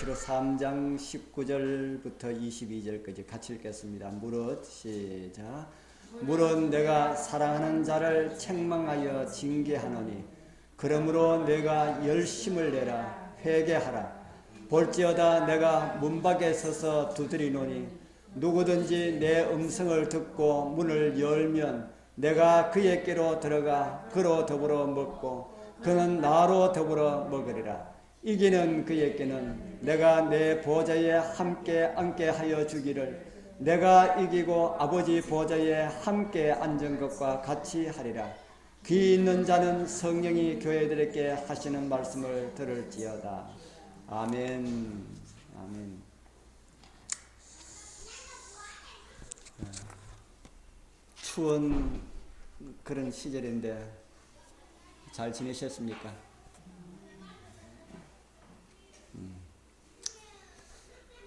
계시록 3장 19절부터 22절까지 같이 읽겠습니다. 무릇 시작. 무릇 내가 사랑하는 자를 책망하여 징계하노니 그러므로 내가 열심을 내라 회개하라. 볼지어다 내가 문밖에 서서 두드리노니 누구든지 내 음성을 듣고 문을 열면 내가 그에게로 들어가 그로 더불어 먹고 그는 나로 더불어 먹으리라. 이기는 그에게는 내가 내 보좌에 함께 앉게 하여 주기를 내가 이기고 아버지 보좌에 함께 앉은 것과 같이 하리라. 귀 있는 자는 성령이 교회들에게 하시는 말씀을 들을지어다. 아멘. 아멘. 추운 그런 시절인데 잘 지내셨습니까?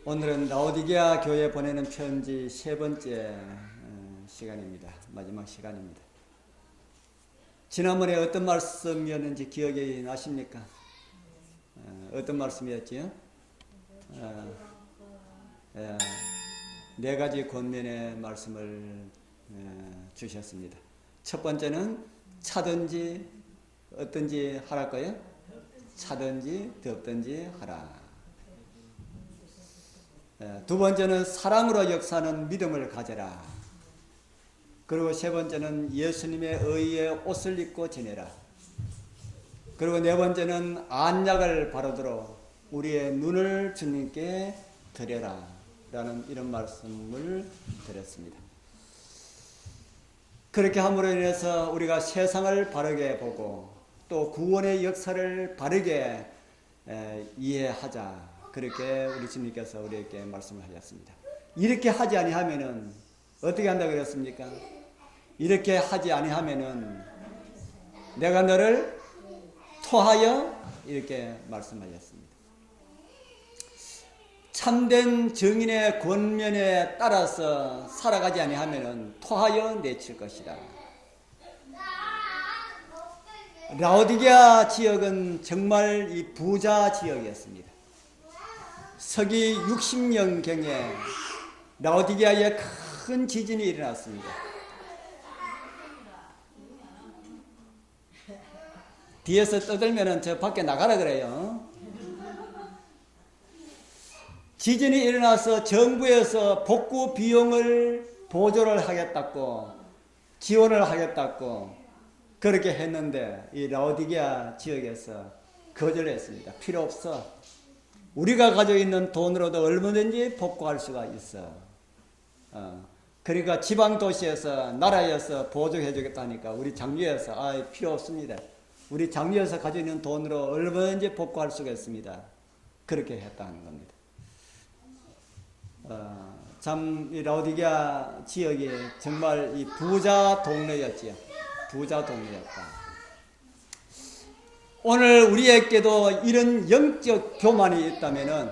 오늘은 라오디게아 교회에 보내는 편지 세 번째 시간입니다. 마지막 시간입니다. 지난번에 어떤 말씀이었는지 기억이 나십니까? 어떤 말씀이었지요? 네 가지 권면의 말씀을 주셨습니다. 첫 번째는 차든지 어떤지 하랄까요? 차든지 덥든지 하라. 두 번째는 사랑으로 역사하는 믿음을 가져라. 그리고 세 번째는 예수님의 의의 옷을 입고 지내라. 그리고 네 번째는 안약을 바르도록 우리의 눈을 주님께 드려라 라는 이런 말씀을 드렸습니다. 그렇게 함으로 인해서 우리가 세상을 바르게 보고 또 구원의 역사를 바르게 이해하자. 그렇게 우리 주님께서 우리에게 말씀을 하셨습니다. 이렇게 하지 아니하면은 어떻게 한다고 그랬습니까? 이렇게 하지 아니하면은 내가 너를 토하여 이렇게 말씀하셨습니다. 참된 증인의 권면에 따라서 살아가지 아니하면은 토하여 내칠 것이다. 라오디게아 지역은 정말 이 부자 지역이었습니다. 서기 60년경에 라오디게아에 큰 지진이 일어났습니다. 뒤에서 떠들면은 저 밖에 나가라 그래요. 지진이 일어나서 정부에서 복구 비용을 보조를 하겠다고 지원을 하겠다고 그렇게 했는데 이 라오디게아 지역에서 거절했습니다. 필요 없어. 우리가 가지고 있는 돈으로도 얼마든지 복구할 수가 있어. 그러니까 지방 도시에서 나라에서 보조해 주겠다니까 우리 장유에서 필요 없습니다. 우리 장유에서 가지고 있는 돈으로 얼마든지 복구할 수가 있습니다. 그렇게 했다는 겁니다. 참 이 라오디게아 지역이 정말 이 부자 동네였지요. 부자 동네였다. 오늘 우리에게도 이런 영적 교만이 있다면은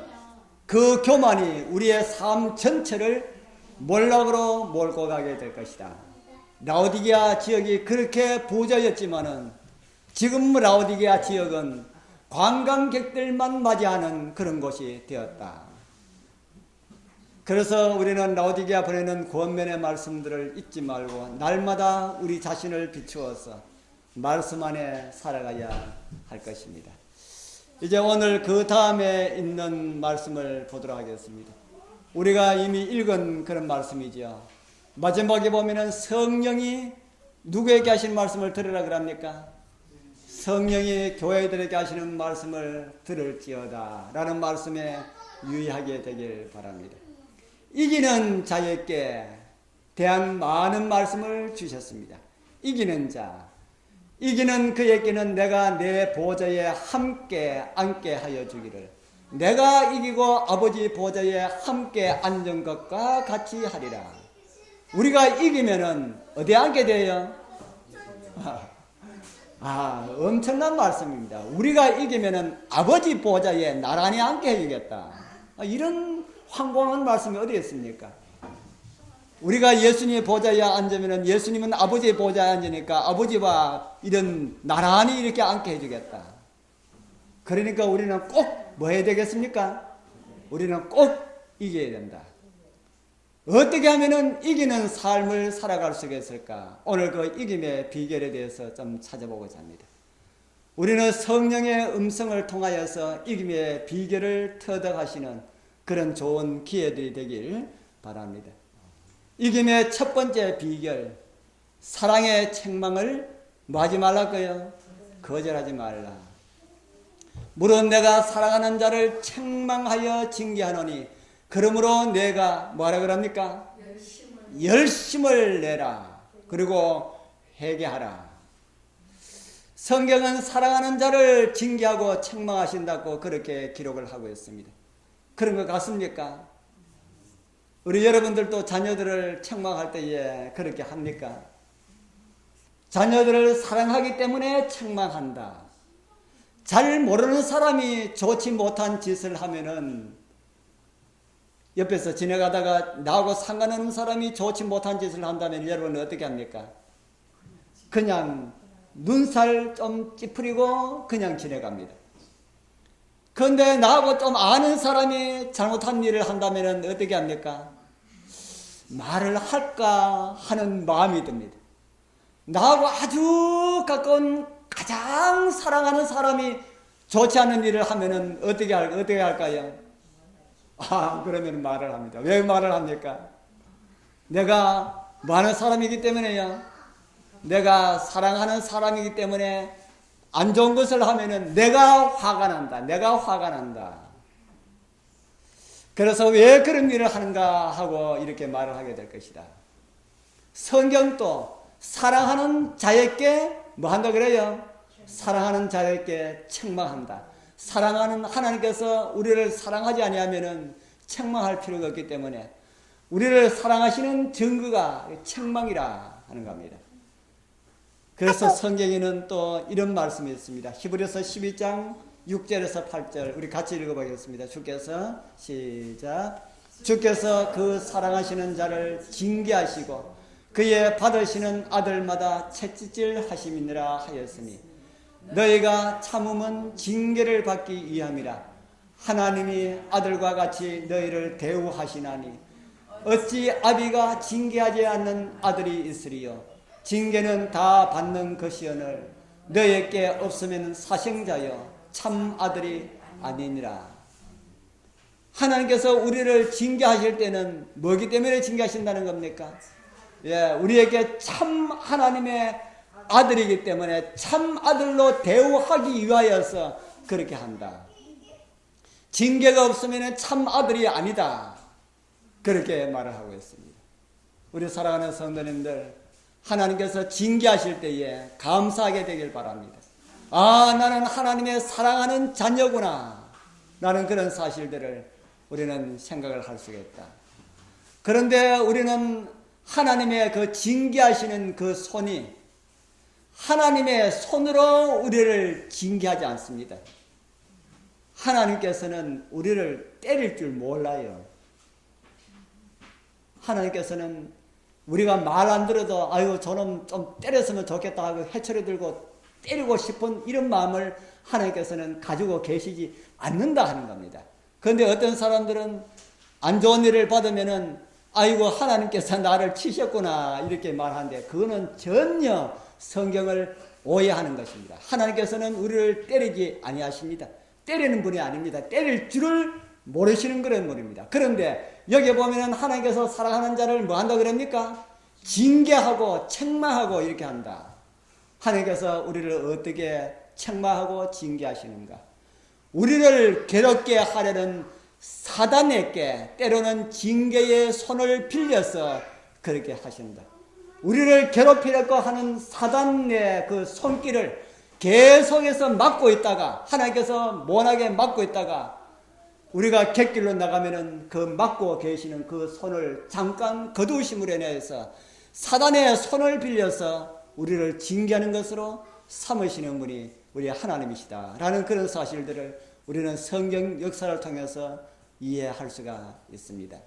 그 교만이 우리의 삶 전체를 몰락으로 몰고 가게 될 것이다. 라오디게아 지역이 그렇게 부자였지만은 지금 라오디게아 지역은 관광객들만 맞이하는 그런 곳이 되었다. 그래서 우리는 라오디게아 보내는 권면의 말씀들을 잊지 말고 날마다 우리 자신을 비추어서 말씀 안에 살아가야 할 것입니다. 이제 오늘 그 다음에 있는 말씀을 보도록 하겠습니다. 우리가 이미 읽은 그런 말씀이죠. 마지막에 보면은 성령이 누구에게 하시는 말씀을 들으라 그럽니까? 성령이 교회들에게 하시는 말씀을 들을지어다 라는 말씀에 유의하게 되길 바랍니다. 이기는 자에게 대한 많은 말씀을 주셨습니다. 이기는 자, 이기는 그에게는 내가 내 보좌에 함께 앉게 하여 주기를 내가 이기고 아버지 보좌에 함께 앉은 것과 같이 하리라. 우리가 이기면은 어디에 앉게 돼요? 엄청난 말씀입니다. 우리가 이기면은 아버지 보좌에 나란히 앉게 해주겠다. 이런 황공한 말씀이 어디 있습니까? 우리가 예수님의 보좌에 앉으면 예수님은 아버지의 보좌에 앉으니까 아버지와 이런 나란히 이렇게 앉게 해주겠다. 그러니까 우리는 꼭 뭐 해야 되겠습니까? 우리는 꼭 이겨야 된다. 어떻게 하면 이기는 삶을 살아갈 수 있을까? 오늘 그 이김의 비결에 대해서 좀 찾아보고자 합니다. 우리는 성령의 음성을 통하여서 이김의 비결을 터득하시는 그런 좋은 기회들이 되길 바랍니다. 이김의 첫 번째 비결, 사랑의 책망을 뭐 하지 말라고요? 거절하지 말라. 물론 내가 사랑하는 자를 책망하여 징계하노니 그러므로 내가 뭐라 그럽니까? 열심을 내라. 그리고 회개하라. 성경은 사랑하는 자를 징계하고 책망하신다고 그렇게 기록을 하고 있습니다. 그런 것 같습니까? 우리 여러분들도 자녀들을 책망할 때에 그렇게 합니까? 자녀들을 사랑하기 때문에 책망한다. 잘 모르는 사람이 좋지 못한 짓을 하면은 옆에서 지나가다가 나하고 상관없는 사람이 좋지 못한 짓을 한다면 여러분은 어떻게 합니까? 그냥 눈살 좀 찌푸리고 그냥 지나갑니다. 그런데 나하고 좀 아는 사람이 잘못한 일을 한다면 어떻게 합니까? 말을 할까 하는 마음이 듭니다. 나하고 아주 가까운 가장 사랑하는 사람이 좋지 않은 일을 하면은 어떻게 할까요? 그러면 말을 합니다. 왜 말을 합니까? 내가 많은 사람이기 때문에요. 내가 사랑하는 사람이기 때문에 안 좋은 것을 하면은 내가 화가 난다. 그래서 왜 그런 일을 하는가 하고 이렇게 말을 하게 될 것이다. 성경도 사랑하는 자에게 뭐 한다 그래요? 사랑하는 자에게 책망한다. 사랑하는 하나님께서 우리를 사랑하지 아니하면은 책망할 필요가 없기 때문에 우리를 사랑하시는 증거가 책망이라 하는 겁니다. 그래서 성경에는 또 이런 말씀이 있습니다. 히브리서 12장 6절에서 8절 우리 같이 읽어보겠습니다. 주께서 시작. 주께서 그 사랑하시는 자를 징계하시고 그의 받으시는 아들마다 채찍질 하심이니라 하였으니 너희가 참음은 징계를 받기 위함이라. 하나님이 아들과 같이 너희를 대우하시나니 어찌 아비가 징계하지 않는 아들이 있으리요. 징계는 다 받는 것이오늘 너희에게 없으면 사생자여 참 아들이 아니니라. 하나님께서 우리를 징계하실 때는 뭐기 때문에 징계하신다는 겁니까? 우리에게 참 하나님의 아들이기 때문에 참 아들로 대우하기 위하여서 그렇게 한다. 징계가 없으면 참 아들이 아니다. 그렇게 말을 하고 있습니다. 우리 사랑하는 성도님들, 하나님께서 징계하실 때에 감사하게 되길 바랍니다. 나는 하나님의 사랑하는 자녀구나. 나는 그런 사실들을 우리는 생각을 할 수가 있다. 그런데 우리는 하나님의 그 징계하시는 그 손이 하나님의 손으로 우리를 징계하지 않습니다. 하나님께서는 우리를 때릴 줄 몰라요. 하나님께서는 우리가 말 안 들어도 저놈 좀 때렸으면 좋겠다 하고 해초리 들고 때리고 싶은 이런 마음을 하나님께서는 가지고 계시지 않는다 하는 겁니다. 그런데 어떤 사람들은 안 좋은 일을 받으면은 하나님께서 나를 치셨구나 이렇게 말하는데 그거는 전혀 성경을 오해하는 것입니다. 하나님께서는 우리를 때리지 아니하십니다. 때리는 분이 아닙니다. 때릴 줄을 모르시는 그런 분입니다. 그런데 여기 보면 하나님께서 사랑하는 자를 뭐 한다 그럽니까? 징계하고 책망하고 이렇게 한다. 하나님께서 우리를 어떻게 책망하고 징계하시는가? 우리를 괴롭게 하려는 사단에게 때로는 징계의 손을 빌려서 그렇게 하신다. 우리를 괴롭히려고 하는 사단의 그 손길을 계속해서 막고 있다가 하나님께서 못하게 막고 있다가 우리가 갯길로 나가면은 그 막고 계시는 그 손을 잠깐 거두심으로 인해서 사단의 손을 빌려서 우리를 징계하는 것으로 삼으시는 분이 우리 하나님이시다 라는 그런 사실들을 우리는 성경 역사를 통해서 이해할 수가 있습니다.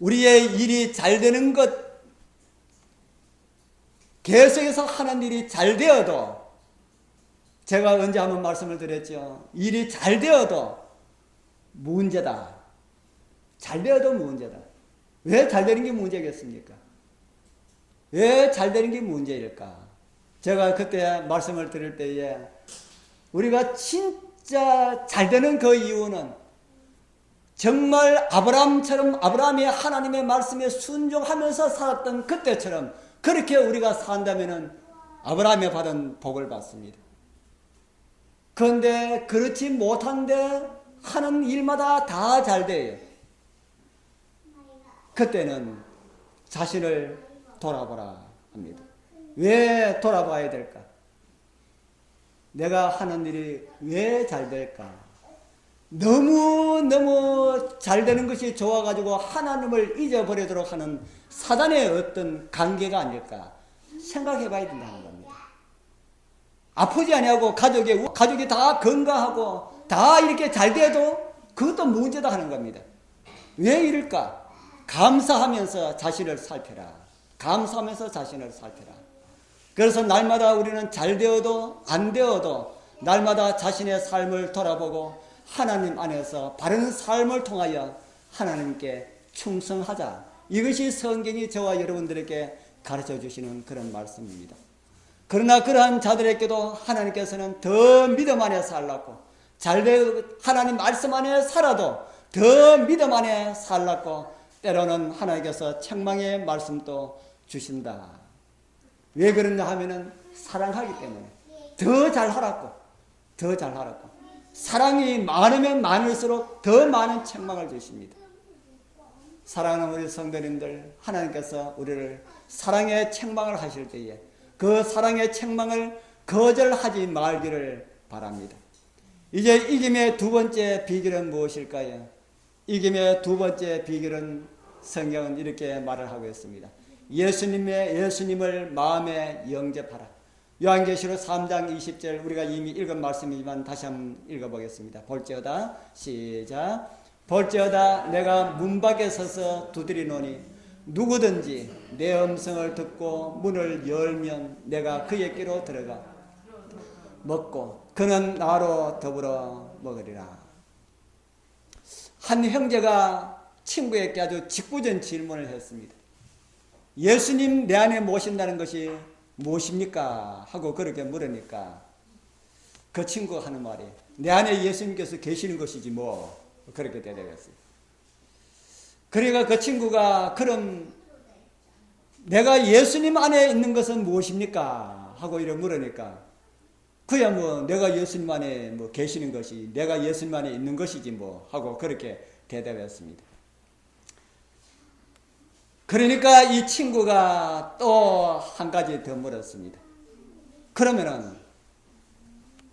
우리의 일이 잘 되는 것, 계속해서 하는 일이 잘 되어도, 제가 언제 한번 말씀을 드렸죠. 일이 잘 되어도 문제다. 잘 되어도 문제다. 왜 잘 되는 게 문제겠습니까? 왜 잘 되는 게 문제일까? 제가 그때 말씀을 드릴 때에 우리가 진짜 잘 되는 그 이유는 정말 아브라함처럼 아브라함이 하나님의 말씀에 순종하면서 살았던 그때처럼 그렇게 우리가 산다면은 아브라함이 받은 복을 받습니다. 그런데 그렇지 못한데 하는 일마다 다 잘 돼요. 그때는 자신을 돌아보라 합니다. 왜 돌아봐야 될까? 내가 하는 일이 왜 잘 될까? 너무 잘 되는 것이 좋아가지고 하나님을 잊어버리도록 하는 사단의 어떤 관계가 아닐까 생각해 봐야 된다는 겁니다. 아프지 아니하고 가족이 다 건강하고 다 이렇게 잘 돼도 그것도 문제다 하는 겁니다. 왜 이럴까? 감사하면서 자신을 살펴라. 감사하면서 자신을 살펴라. 그래서 날마다 우리는 잘 되어도 안 되어도 날마다 자신의 삶을 돌아보고 하나님 안에서 바른 삶을 통하여 하나님께 충성하자. 이것이 성경이 저와 여러분들에게 가르쳐 주시는 그런 말씀입니다. 그러나 그러한 자들에게도 하나님께서는 더 믿음 안에 살라고 잘되어 하나님 말씀 안에 살아도 더 믿음 안에 살라고 때로는 하나님께서 책망의 말씀도 주신다. 왜 그러냐 하면은 사랑하기 때문에 더 잘하라고 더 잘하라고 사랑이 많으면 많을수록 더 많은 책망을 주십니다. 사랑하는 우리 성도님들, 하나님께서 우리를 사랑의 책망을 하실 때에 그 사랑의 책망을 거절하지 말기를 바랍니다. 이제 이김의 두 번째 비결은 무엇일까요? 이김의 두 번째 비결은 성경은 이렇게 말을 하고 있습니다. 예수님을 마음에 영접하라. 요한계시록 3장 20절 우리가 이미 읽은 말씀이지만 다시 한번 읽어보겠습니다. 볼지어다 시작. 볼지어다 내가 문 밖에 서서 두드리노니 누구든지 내 음성을 듣고 문을 열면 내가 그에게로 들어가 먹고 그는 나로 더불어 먹으리라. 한 형제가 친구에게 아주 직구전 질문을 했습니다. 예수님 내 안에 모신다는 것이 무엇입니까? 하고 그렇게 물으니까 그 친구가 하는 말이 내 안에 예수님께서 계시는 것이지 뭐 그렇게 대답했어요. 그러니까 그 친구가 그럼 내가 예수님 안에 있는 것은 무엇입니까? 하고 이렇게 물으니까 그야 뭐 내가 예수님 안에 뭐 계시는 것이 내가 예수님 안에 있는 것이지 뭐 하고 그렇게 대답했습니다. 그러니까 이 친구가 또 한 가지 더 물었습니다. 그러면은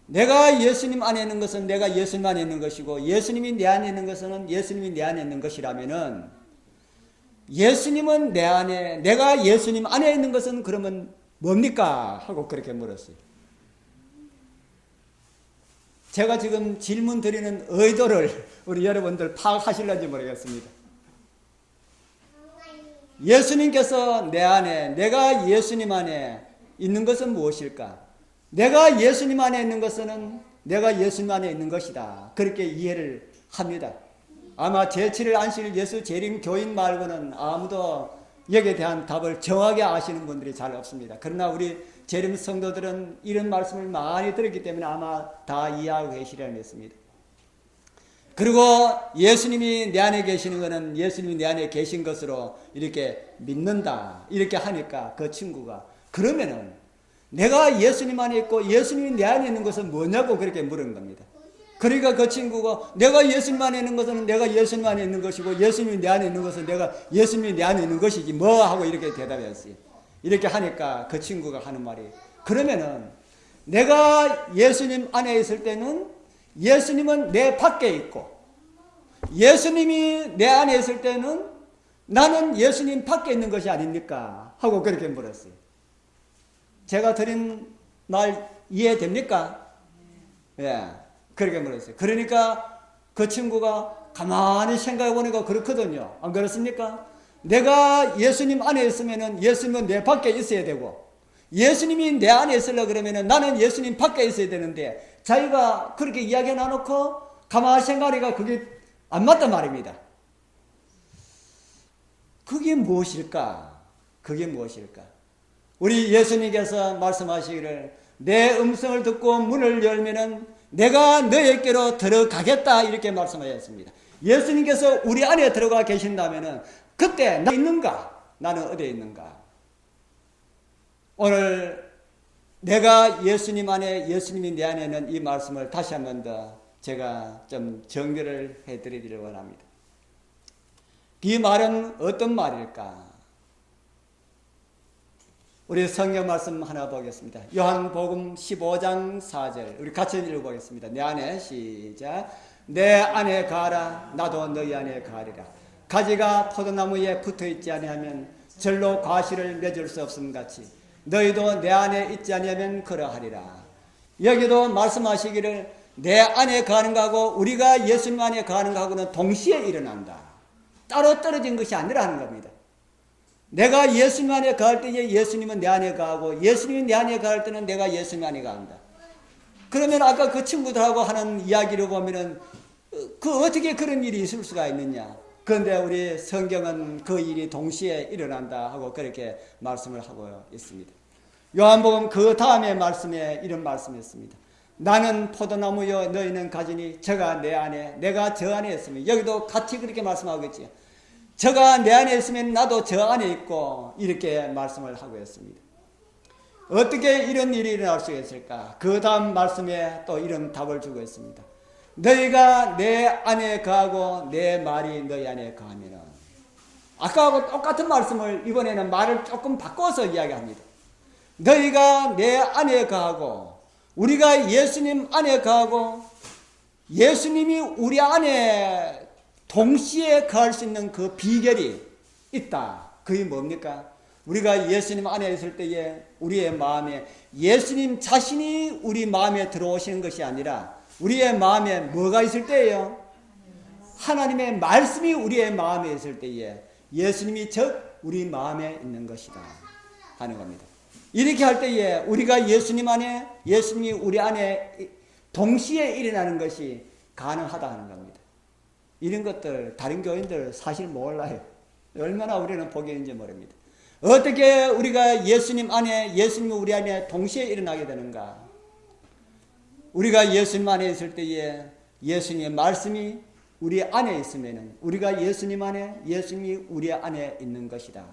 내가 예수님 안에 있는 것은 내가 예수님 안에 있는 것이고 예수님이 내 안에 있는 것은 예수님이 내 안에 있는 것이라면은 예수님은 내 안에 내가 예수님 안에 있는 것은 그러면 뭡니까? 하고 그렇게 물었어요. 제가 지금 질문 드리는 의도를 우리 여러분들 파악하실런지 모르겠습니다. 예수님께서 내 안에 내가 예수님 안에 있는 것은 무엇일까? 내가 예수님 안에 있는 것은 내가 예수님 안에 있는 것이다. 그렇게 이해를 합니다. 아마 제7일 안식일 예수 재림 교인 말고는 아무도 여기에 대한 답을 정확하게 아시는 분들이 잘 없습니다. 그러나 우리 재림 성도들은 이런 말씀을 많이 들었기 때문에 아마 다 이해하고 계시리라 믿습니다. 그리고 예수님이 내 안에 계시는 것은 예수님이 내 안에 계신 것으로 이렇게 믿는다. 이렇게 하니까 그 친구가 그러면은 내가 예수님 안에 있고 예수님이 내 안에 있는 것은 뭐냐고 그렇게 물은 겁니다. 그러니까 그 친구가 내가 예수님 안에 있는 것은 내가 예수님 안에 있는 것이고 예수님이 내 안에 있는 것은 내가 예수님이 내 안에 있는 것이지 뭐 하고 이렇게 대답했어요. 이렇게 하니까 그 친구가 하는 말이 그러면은 내가 예수님 안에 있을 때는 예수님은 내 밖에 있고 예수님이 내 안에 있을 때는 나는 예수님 밖에 있는 것이 아닙니까? 하고 그렇게 물었어요. 제가 드린 말 이해됩니까? 예, 그렇게 물었어요. 그러니까 그 친구가 가만히 생각해 보니까 그렇거든요. 안 그렇습니까? 내가 예수님 안에 있으면은 예수님은 내 밖에 있어야 되고 예수님이 내 안에 있으려고 그러면은 나는 예수님 밖에 있어야 되는데 자기가 그렇게 이야기 나놓고 가만히 생각하니까 그게 안 맞단 말입니다. 그게 무엇일까? 그게 무엇일까? 우리 예수님께서 말씀하시기를 내 음성을 듣고 문을 열면은 내가 너에게로 들어가겠다 이렇게 말씀하셨습니다. 예수님께서 우리 안에 들어가 계신다면은 그때 나 있는가? 나는 어디에 있는가? 오늘 내가 예수님 안에 예수님이 내 안에 있는 이 말씀을 다시 한 번 더 제가 좀 정리를 해드리기를 원합니다. 이 말은 어떤 말일까? 우리 성경 말씀 하나 보겠습니다. 요한복음 15장 4절 우리 같이 읽어보겠습니다. 내 안에 시작. 내 안에 가라 나도 너희 안에 가리라. 가지가 포도나무에 붙어있지 아니하면 절로 과실을 맺을 수 없음 같이 너희도 내 안에 있지 아니하면 그러하리라. 여기도 말씀하시기를 내 안에 가는 거하고 우리가 예수님 안에 가는 거하고는 동시에 일어난다. 따로 떨어진 것이 아니라는 겁니다. 내가 예수님 안에 갈 때에 예수님은 내 안에 가고 예수님이 내 안에 갈 때는 내가 예수님 안에 간다. 그러면 아까 그 친구들하고 하는 이야기를 보면은 그 어떻게 그런 일이 있을 수가 있느냐. 그런데 우리 성경은 그 일이 동시에 일어난다 하고 그렇게 말씀을 하고 있습니다. 요한복음 그 다음에 말씀에 이런 말씀이 있습니다. 나는 포도나무여 너희는 가지니 저가 내 안에 내가 저 안에 있으면 여기도 같이 그렇게 말씀하겠지요. 저가 내 안에 있으면 나도 저 안에 있고 이렇게 말씀을 하고 있습니다. 어떻게 이런 일이 일어날 수 있을까? 그 다음 말씀에 또 이런 답을 주고 있습니다. 너희가 내 안에 거하고 내 말이 너희 안에 거하면은 아까하고 똑같은 말씀을 이번에는 말을 조금 바꿔서 이야기합니다. 너희가 내 안에 거하고 우리가 예수님 안에 거하고 예수님이 우리 안에 동시에 거할 수 있는 그 비결이 있다. 그게 뭡니까? 우리가 예수님 안에 있을 때에 우리의 마음에 예수님 자신이 우리 마음에 들어오시는 것이 아니라 우리의 마음에 뭐가 있을 때예요? 하나님의 말씀이 우리의 마음에 있을 때에 예수님이 즉 우리 마음에 있는 것이다 하는 겁니다. 이렇게 할 때에 우리가 예수님 안에 예수님이 우리 안에 동시에 일어나는 것이 가능하다 하는 겁니다. 이런 것들 다른 교인들 사실 몰라요. 얼마나 우리는 복이 있는지 모릅니다. 어떻게 우리가 예수님 안에 예수님이 우리 안에 동시에 일어나게 되는가? 우리가 예수님 안에 있을 때에 예수님의 말씀이 우리 안에 있으면 우리가 예수님 안에 예수님이 우리 안에 있는 것이다.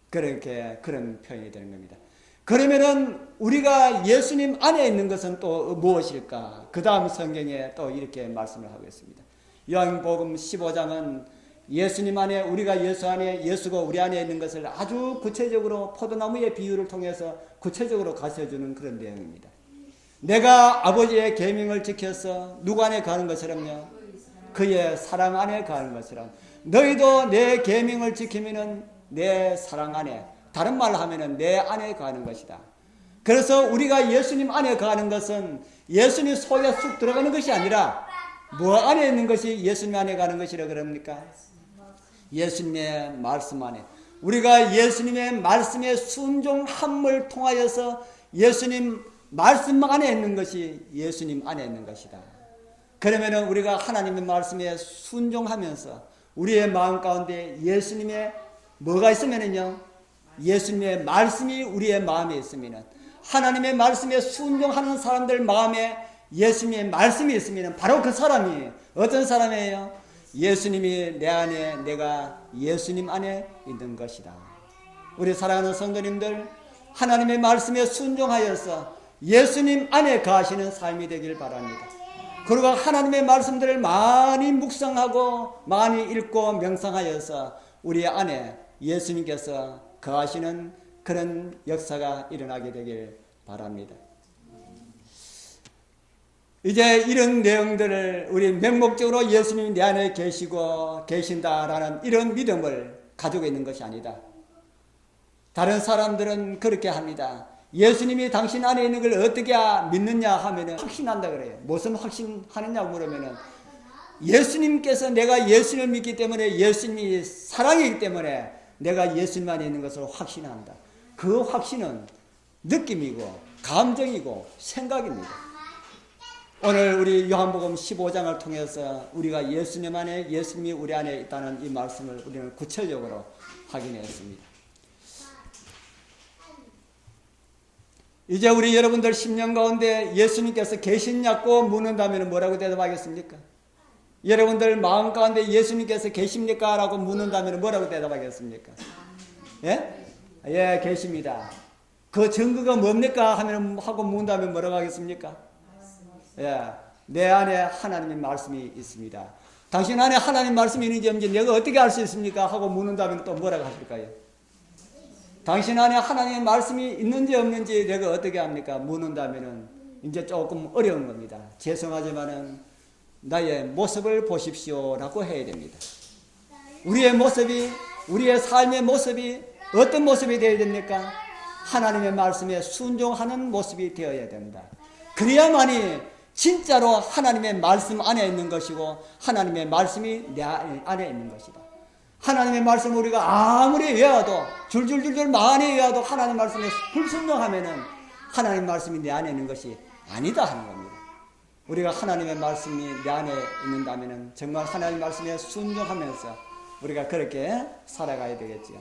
그렇게 그런 표현이 되는 겁니다. 그러면은 우리가 예수님 안에 있는 것은 또 무엇일까? 그 다음 성경에 또 이렇게 말씀을 하고 있습니다. 요한복음 15장은 예수님 안에 우리가 예수 안에 예수가 우리 안에 있는 것을 아주 구체적으로 포도나무의 비유를 통해서 구체적으로 가르쳐주는 그런 내용입니다. 내가 아버지의 계명을 지켜서 누구 안에 가는 것처럼요 그의 사랑 안에 가는 것처럼 너희도 내 계명을 지키면은 내 사랑 안에 다른 말로 하면은 내 안에 가는 것이다. 그래서 우리가 예수님 안에 가는 것은 예수님 속에 쑥 들어가는 것이 아니라 뭐 안에 있는 것이 예수님 안에 가는 것이라 그럽니까? 예수님의 말씀 안에 우리가 예수님의 말씀에 순종함을 통하여서 예수님 말씀 안에 있는 것이 예수님 안에 있는 것이다. 그러면은 우리가 하나님의 말씀에 순종하면서 우리의 마음 가운데 예수님의 뭐가 있으면은요 예수님의 말씀이 우리의 마음에 있으면은 하나님의 말씀에 순종하는 사람들 마음에 예수님의 말씀이 있으면 바로 그 사람이 어떤 사람이에요? 예수님이 내 안에 내가 예수님 안에 있는 것이다. 우리 사랑하는 성도님들 하나님의 말씀에 순종하여서 예수님 안에 거하시는 삶이 되길 바랍니다. 그리고 하나님의 말씀들을 많이 묵상하고 많이 읽고 명상하여서 우리 안에 예수님께서 거하시는 그런 역사가 일어나게 되길 바랍니다. 이제 이런 내용들을 우리 맹목적으로 예수님이 내 안에 계시고 계신다라는 이런 믿음을 가지고 있는 것이 아니다. 다른 사람들은 그렇게 합니다. 예수님이 당신 안에 있는 걸 어떻게 믿느냐 하면은 확신한다 그래요. 무슨 확신하느냐고 물으면은 예수님께서 내가 예수님을 믿기 때문에 예수님이 사랑이기 때문에 내가 예수님 안에 있는 것을 확신한다. 그 확신은 느낌이고 감정이고 생각입니다. 오늘 우리 요한복음 15장을 통해서 우리가 예수님 안에, 예수님이 우리 안에 있다는 이 말씀을 우리는 구체적으로 확인했습니다. 이제 우리 여러분들 10년 가운데 예수님께서 계시냐고 묻는다면 뭐라고 대답하겠습니까? 여러분들 마음 가운데 예수님께서 계십니까? 라고 묻는다면 뭐라고 대답하겠습니까? 예? 예, 계십니다. 그 증거가 뭡니까? 하고 묻는다면 뭐라고 하겠습니까? 예, 내 안에 하나님의 말씀이 있습니다. 당신 안에 하나님 말씀이 있는지 없는지 내가 어떻게 알 수 있습니까? 하고 묻는다면 또 뭐라고 하실까요? 당신 안에 하나님의 말씀이 있는지 없는지 내가 어떻게 합니까? 묻는다면은 이제 조금 어려운 겁니다. 죄송하지만은 나의 모습을 보십시오 라고 해야 됩니다. 우리의 모습이, 우리의 삶의 모습이 어떤 모습이 되어야 됩니까? 하나님의 말씀에 순종하는 모습이 되어야 됩니다. 그래야만이 진짜로 하나님의 말씀 안에 있는 것이고 하나님의 말씀이 내 안에 있는 것이다. 하나님의 말씀을 우리가 아무리 외워도 줄줄줄줄 많이 외워도 하나님의 말씀에 불순종하면은 하나님의 말씀이 내 안에 있는 것이 아니다 하는 겁니다. 우리가 하나님의 말씀이 내 안에 있는다면은 정말 하나님의 말씀에 순종하면서 우리가 그렇게 살아가야 되겠지요.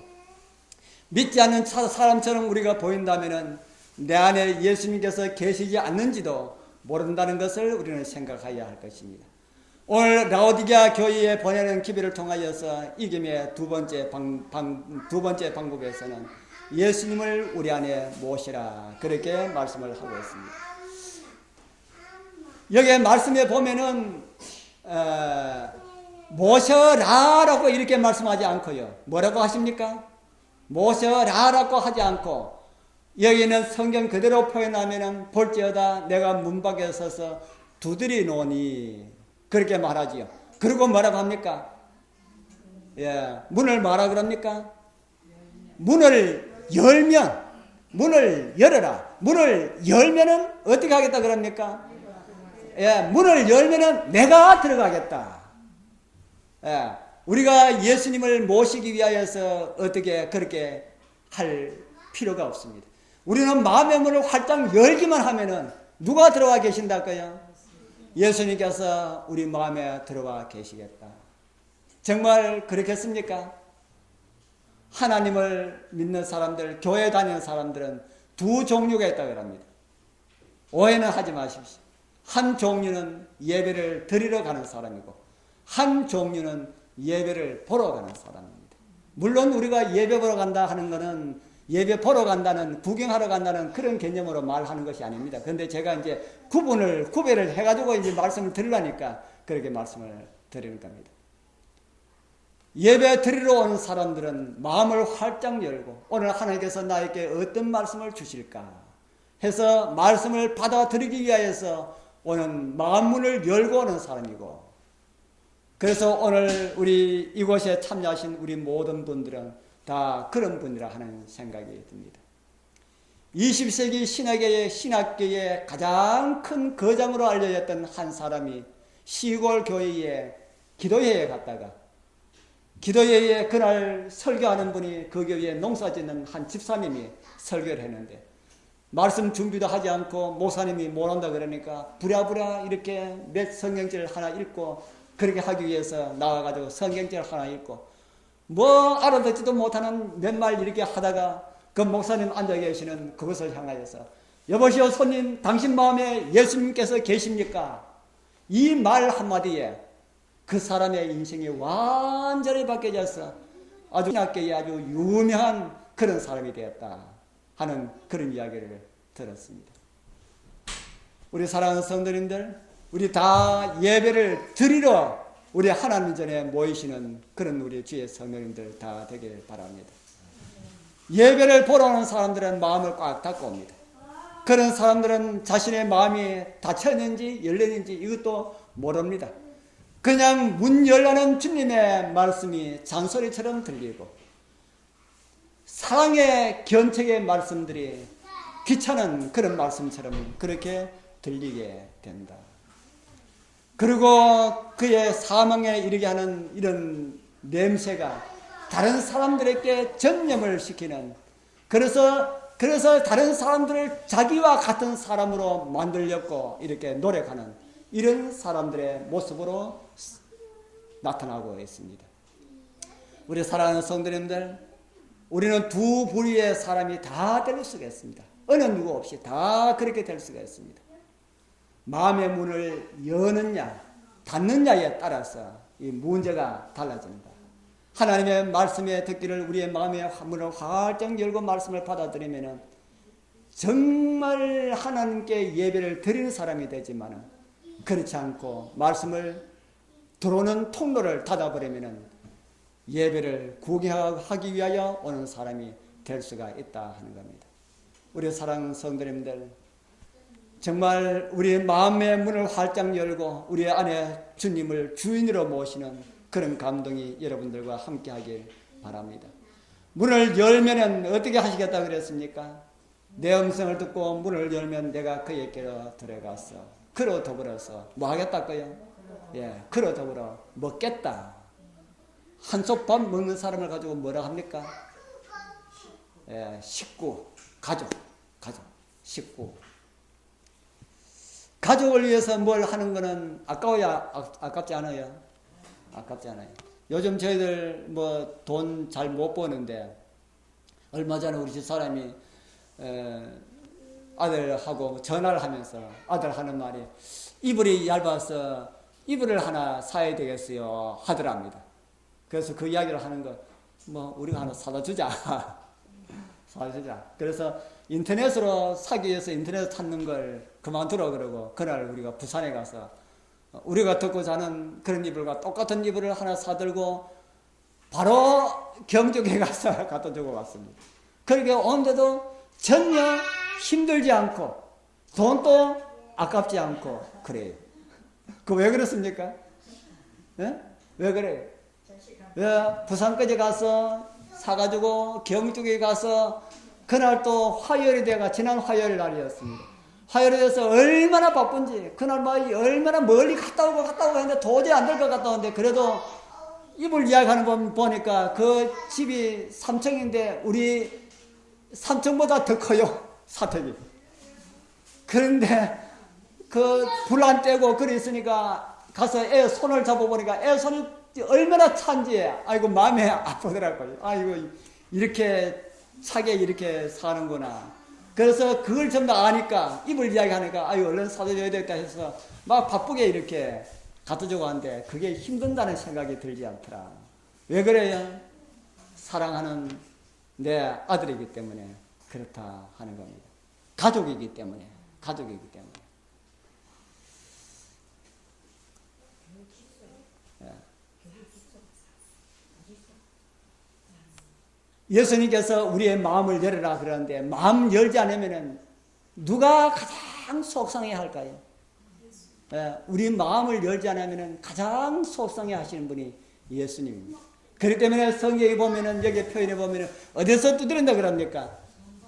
믿지 않는 사람처럼 우리가 보인다면은 내 안에 예수님께서 계시지 않는지도 모른다는 것을 우리는 생각해야 할 것입니다. 오늘 라오디게아 교회에 보내는 기별을 통하여서 이김의 두 번째 방법에서는 예수님을 우리 안에 모시라 그렇게 말씀을 하고 있습니다. 여기 말씀에 보면은 모셔라라고 이렇게 말씀하지 않고요. 뭐라고 하십니까? 모셔라라고 하지 않고 여기는 성경 그대로 표현하면은 볼지어다 내가 문 밖에 서서 두드리노니 그렇게 말하지요. 그리고 뭐라고 합니까? 예, 문을 뭐라 그럽니까? 문을 열면, 문을 열어라. 문을 열면은 어떻게 하겠다 그럽니까? 예, 문을 열면은 내가 들어가겠다. 예, 우리가 예수님을 모시기 위하여서 어떻게 그렇게 할 필요가 없습니다. 우리는 마음의 문을 활짝 열기만 하면은 누가 들어와 계신다고요? 예수님께서 우리 마음에 들어와 계시겠다. 정말 그렇겠습니까? 하나님을 믿는 사람들, 교회 다니는 사람들은 두 종류가 있다고 합니다. 오해는 하지 마십시오. 한 종류는 예배를 드리러 가는 사람이고 한 종류는 예배를 보러 가는 사람입니다. 물론 우리가 예배 보러 간다 하는 것은 예배 보러 간다는, 구경하러 간다는 그런 개념으로 말하는 것이 아닙니다. 그런데 제가 이제 구별을 해가지고 이제 말씀을 드리려니까 그렇게 말씀을 드리는 겁니다. 예배 드리러 오는 사람들은 마음을 활짝 열고 오늘 하나님께서 나에게 어떤 말씀을 주실까 해서 말씀을 받아들이기 위하여서 오는 마음문을 열고 오는 사람이고 그래서 오늘 우리 이곳에 참여하신 우리 모든 분들은 다 그런 분이라 하는 생각이 듭니다. 20세기 신학계의 가장 큰 거장으로 알려졌던 한 사람이 시골 교회에 기도회에 갔다가 기도회에 그날 설교하는 분이 그 교회에 농사 짓는 한 집사님이 설교를 했는데 말씀 준비도 하지 않고 목사님이 못 온다 그러니까 부랴부랴 이렇게 몇 성경절 하나 읽고 그렇게 하기 위해서 나와가지고 성경절 하나 읽고 뭐 알아듣지도 못하는 몇 말 이렇게 하다가 그 목사님 앉아 계시는 그것을 향하여서 여보시오 손님 당신 마음에 예수님께서 계십니까? 이 말 한마디에 그 사람의 인생이 완전히 바뀌어져서 아주 신학계에 아주 유명한 그런 사람이 되었다 하는 그런 이야기를 들었습니다. 우리 사랑하는 성도님들 우리 다 예배를 드리러 우리 하나님 전에 모이시는 그런 우리 주의 성도님들 다 되길 바랍니다. 예배를 보러 오는 사람들은 마음을 꽉 닫고 옵니다. 그런 사람들은 자신의 마음이 닫혔는지 열렸는지 이것도 모릅니다. 그냥 문 열라는 주님의 말씀이 잔소리처럼 들리고 사랑의 견책의 말씀들이 귀찮은 그런 말씀처럼 그렇게 들리게 된다. 그리고 그의 사망에 이르게 하는 이런 냄새가 다른 사람들에게 전염을 시키는 그래서 다른 사람들을 자기와 같은 사람으로 만들려고 이렇게 노력하는 이런 사람들의 모습으로 나타나고 있습니다. 우리 사랑하는 성도님들, 우리는 두 부류의 사람이 다 될 수가 있습니다. 어느 누구 없이 다 그렇게 될 수가 있습니다. 마음의 문을 여느냐 닫느냐에 따라서 이 문제가 달라집니다. 하나님의 말씀에 듣기를 우리의 마음의 문을 활짝 열고 말씀을 받아들이면 정말 하나님께 예배를 드리는 사람이 되지만 그렇지 않고 말씀을 들어오는 통로를 닫아버리면 예배를 구경하기 위하여 오는 사람이 될 수가 있다 하는 겁니다. 우리 사랑하는 성도님들, 정말 우리의 마음의 문을 활짝 열고 우리 안에 주님을 주인으로 모시는 그런 감동이 여러분들과 함께 하길 바랍니다. 문을 열면은 어떻게 하시겠다 그랬습니까? 내 음성을 듣고 문을 열면 내가 그에게로 들어가서 그로 더불어서 뭐 하겠다고요? 예, 그로 더불어 먹겠다. 한솥밥 먹는 사람을 가지고 뭐라 합니까? 예, 식구, 가족, 식구. 가족을 위해서 뭘 하는 거는 아까워야 아깝지 않아요? 아깝지 않아요. 요즘 저희들 뭐 돈 잘 못 버는데 얼마 전에 우리 집 사람이 아들하고 전화를 하면서 아들 하는 말이 이불이 얇아서 이불을 하나 사야 되겠어요 하더랍니다. 그래서 그 이야기를 하는 거 뭐 우리가 하나 사다 주자. 사다 주자. 그래서 인터넷으로 사기 위해서 인터넷 찾는 걸 그만두라 그러고 그날 우리가 부산에 가서 우리가 듣고 자는 그런 이불과 똑같은 이불을 하나 사들고 바로 경주에 가서 갖다 주고 왔습니다. 그렇게 오는데도 전혀 힘들지 않고 돈도 아깝지 않고 그래요. 그 왜 그렇습니까? 네? 왜 그래요? 왜 부산까지 가서 사가지고 경주에 가서 그날 또 화요일이 돼가 지난 화요일 날이었습니다. 화요일에 돼서 얼마나 바쁜지 그날 막 얼마나 멀리 갔다 오고 했는데 도저히 안 될 것 같다 오는데 그래도 이불 이야기하는 거 보니까 그 집이 3층인데 우리 3층보다 더 커요. 사택이. 그런데 그 불 안 떼고 그래 있으니까 가서 애 손을 잡아보니까 애 손이 얼마나 찬지 아이고 마음이 아프더라고요. 아이고 이렇게 차게 이렇게 사는구나. 그래서 그걸 전부 아니까 이불 이야기하니까 아유 얼른 사줘야 되겠다 해서 막 바쁘게 이렇게 갖다 주고 하는데 그게 힘든다는 생각이 들지 않더라. 왜 그래요? 사랑하는 내 아들이기 때문에 그렇다 하는 겁니다. 가족이기 때문에. 예수님께서 우리의 마음을 열어라 그러는데 마음 열지 않으면 누가 가장 속상해 할까요? 우리 마음을 열지 않으면 가장 속상해 하시는 분이 예수님입니다. 그렇기 때문에 성경에 보면은 여기 표현해 보면은 어디서 두드린다 그럽니까?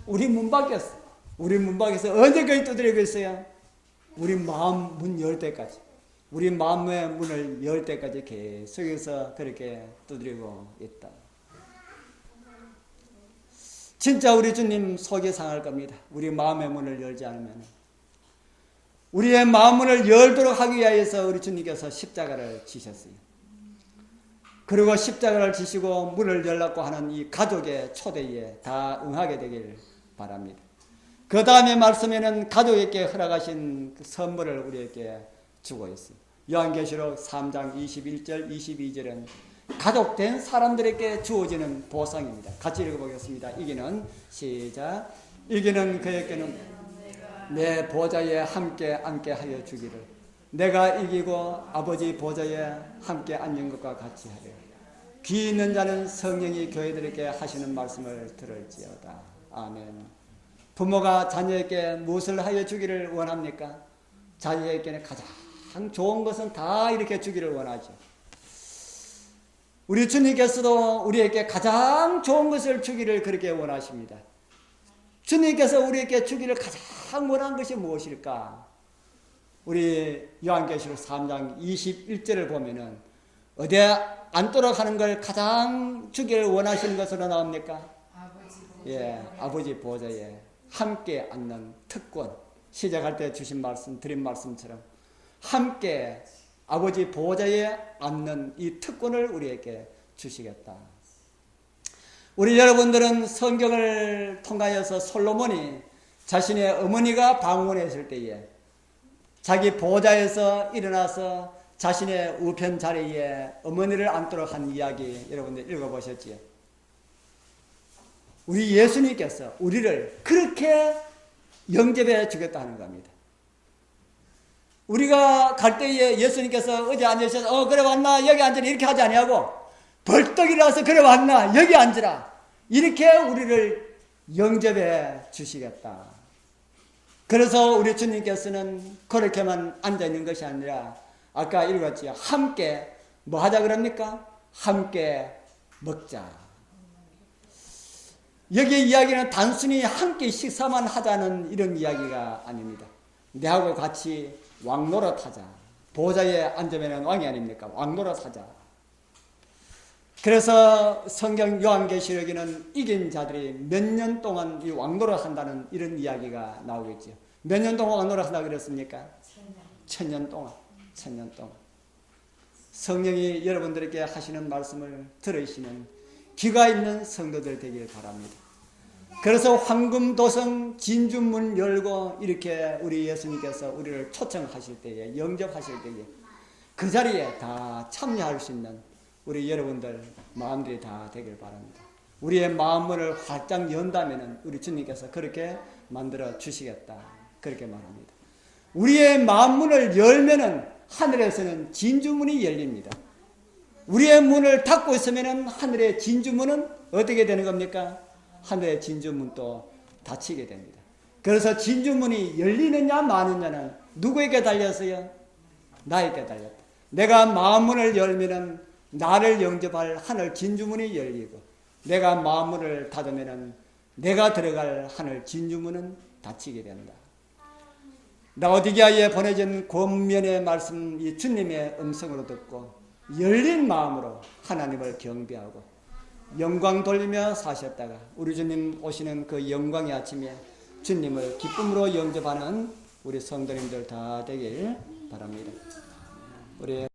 우리 문 밖에서. 우리 문 밖에서 언제까지 두드리고 있어요? 우리 마음 문 열 때까지. 우리 마음의 문을 열 때까지 계속해서 그렇게 두드리고 있다. 진짜 우리 주님 속이 상할 겁니다. 우리 마음의 문을 열지 않으면. 우리의 마음 문을 열도록 하기 위해서 우리 주님께서 십자가를 지셨어요. 그리고 십자가를 지시고 문을 열라고 하는 이 가족의 초대에 다 응하게 되길 바랍니다. 그 다음에 말씀에는 가족에게 허락하신 그 선물을 우리에게 주고 있어요. 요한계시록 3장 21절 22절은 가족된 사람들에게 주어지는 보상입니다. 같이 읽어보겠습니다. 이기는 시작. 이기는 그에게는 내 보좌에 함께 앉게 하여 주기를 내가 이기고 아버지 보좌에 함께 앉는 것과 같이 하려. 귀 있는 자는 성령이 교회들에게 하시는 말씀을 들을지어다. 아멘. 부모가 자녀에게 무엇을 하여 주기를 원합니까? 자녀에게는 가장 좋은 것은 다 이렇게 주기를 원하죠. 우리 주님께서도 우리에게 가장 좋은 것을 주기를 그렇게 원하십니다. 주님께서 우리에게 주기를 가장 원하는 것이 무엇일까? 우리 요한계시록 3장 21절을 보면은 어디에 앉도록 하는 걸 가장 주기를 원하시는 것으로 나옵니까? 아버지 보좌에 함께 앉는 특권. 시작할 때 주신 말씀, 드린 말씀처럼 함께 아버지 보좌에 앉는 이 특권을 우리에게 주시겠다. 우리 여러분들은 성경을 통하여서 솔로몬이 자신의 어머니가 방문했을 때에 자기 보좌에서 일어나서 자신의 우편 자리에 어머니를 앉도록 한 이야기 여러분들 읽어보셨지요? 우리 예수님께서 우리를 그렇게 영접해 주겠다는 겁니다. 우리가 갈 때에 예수님께서 어제 앉으셔서 그래 왔나 여기 앉으라 이렇게 하지 아니하고 벌떡 일어나서 그래 왔나 여기 앉으라 이렇게 우리를 영접해 주시겠다. 그래서 우리 주님께서는 그렇게만 앉아있는 것이 아니라 아까 읽었지요. 함께 뭐 하자 그럽니까? 함께 먹자. 여기 이야기는 단순히 함께 식사만 하자는 이런 이야기가 아닙니다. 내하고 같이 왕노릇하자. 보좌에 앉으면 왕이 아닙니까? 왕노릇하자. 그래서 성경 요한계시록에는 이긴 자들이 몇 년 동안 이 왕노릇한다는 이런 이야기가 나오겠죠. 몇 년 동안 왕노릇한다 그랬습니까? 1000년 동안. 1000년 동안. 성령이 여러분들에게 하시는 말씀을 들으시는 귀가 있는 성도들 되길 바랍니다. 그래서 황금도성 진주문 열고 이렇게 우리 예수님께서 우리를 초청하실 때에 영접하실 때에 그 자리에 다 참여할 수 있는 우리 여러분들 마음들이 다 되길 바랍니다. 우리의 마음문을 활짝 연다면 우리 주님께서 그렇게 만들어 주시겠다. 그렇게 말합니다. 우리의 마음문을 열면은 하늘에서는 진주문이 열립니다. 우리의 문을 닫고 있으면 하늘의 진주문은 어떻게 되는 겁니까? 하늘의 진주문도 닫히게 됩니다. 그래서 진주문이 열리느냐 마느냐는 누구에게 달렸어요? 나에게 달렸다. 내가 마음문을 열면은 나를 영접할 하늘 진주문이 열리고 내가 마음문을 닫으면은 내가 들어갈 하늘 진주문은 닫히게 된다. 라오디게아에 보내진 권면의 말씀 이 주님의 음성으로 듣고 열린 마음으로 하나님을 경배하고 영광 돌리며 사셨다가 우리 주님 오시는 그 영광의 아침에 주님을 기쁨으로 영접하는 우리 성도님들 다 되길 바랍니다. 우리